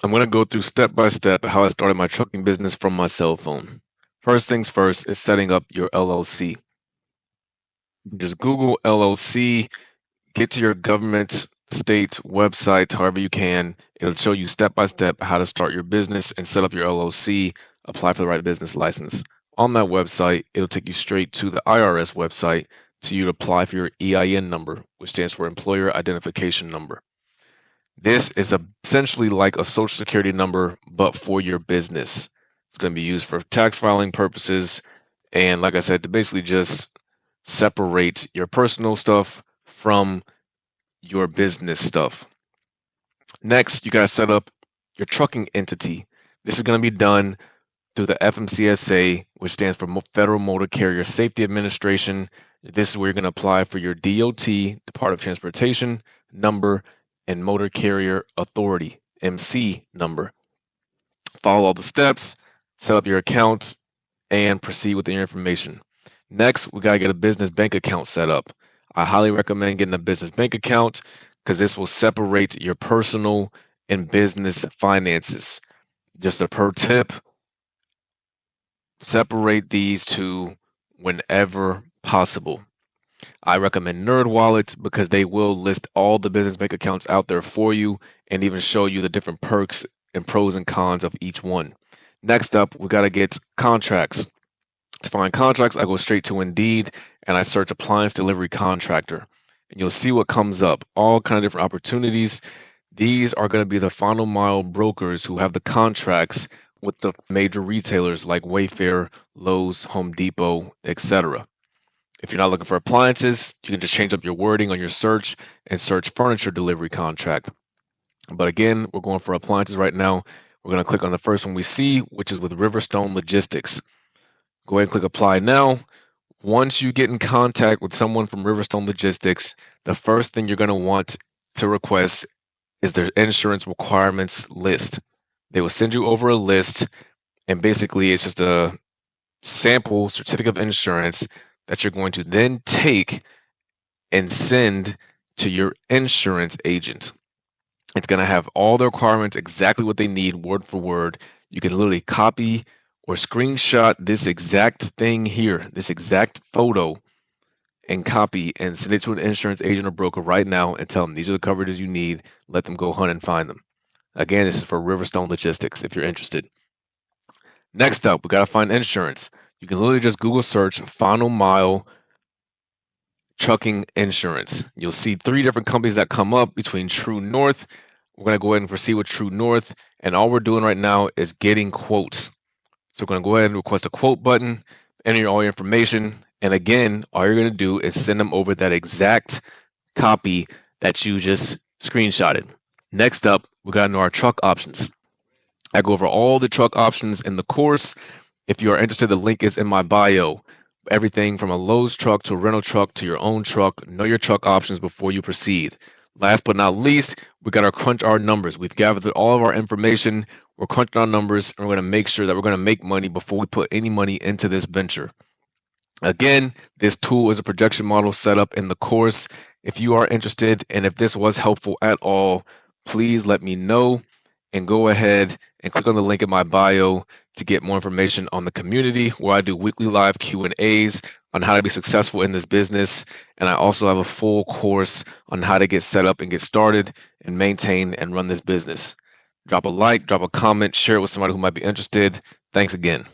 I'm going to go through step by step how I started my trucking business from my cell phone. First things first is setting up your LLC. Just Google LLC, get to your government, state website, however you can. It'll show you step by step how to start your business and set up your LLC, apply for the right business license. On that website, it'll take you straight to the IRS website to you to apply for your EIN number, which stands for Employer Identification Number. This is essentially like a social security number, but for your business. It's going to be used for tax filing purposes. And like I said, to basically just separate your personal stuff from your business stuff. Next, you got to set up your trucking entity. This is going to be done through the FMCSA, which stands for Federal Motor Carrier Safety Administration. This is where you're going to apply for your DOT, Department of Transportation number, and Motor Carrier Authority, MC number. Follow all the steps, set up your account, and proceed with your information. Next, we got to get a business bank account set up. I highly recommend getting a business bank account because this will separate your personal and business finances. Just a pro tip, separate these two whenever possible. I recommend NerdWallet because they will list all the business bank accounts out there for you and even show you the different perks and pros and cons of each one. Next up, we got to get contracts. To find contracts, I go straight to Indeed and I search appliance delivery contractor. And you'll see what comes up, all kind of different opportunities. These are going to be the final mile brokers who have the contracts with the major retailers like Wayfair, Lowe's, Home Depot, etc. If you're not looking for appliances, you can just change up your wording on your search and search furniture delivery contract. But again, we're going for appliances right now. We're going to click on the first one we see, which is with Riverstone Logistics. Go ahead and click apply now. Once you get in contact with someone from Riverstone Logistics, the first thing you're going to want to request is their insurance requirements list. They will send you over a list, and basically it's just a sample certificate of insurance that you're going to then take and send to your insurance agent. It's going to have all the requirements, exactly what they need, word for word. You can literally copy or screenshot this exact thing here, this exact photo, and copy and send it to an insurance agent or broker right now and tell them these are the coverages you need. Let them go hunt and find them. Again, this is for Riverstone Logistics if you're interested. Next up, we got to find insurance. You can literally just Google search final mile trucking insurance. You'll see 3 different companies that come up between True North. We're going to go ahead and proceed with True North. And all we're doing right now is getting quotes. So we're going to go ahead and request a quote button, enter all your information. And again, all you're going to do is send them over that exact copy that you just screenshotted. Next up, we got into our truck options. I go over all the truck options in the course. If you are interested, the link is in my bio. Everything from a Lowe's truck to a rental truck to your own truck. Know your truck options before you proceed. Last but not least, we got to crunch our numbers. We've gathered all of our information. We're crunching our numbers, and we're going to make sure that we're going to make money before we put any money into this venture. Again, this tool is a projection model set up in the course. If you are interested and if this was helpful at all, please let me know and go ahead and click on the link in my bio to get more information on the community where I do weekly live Q&As on how to be successful in this business. And I also have a full course on how to get set up and get started and maintain and run this business. Drop a like, drop a comment, share it with somebody who might be interested. Thanks again.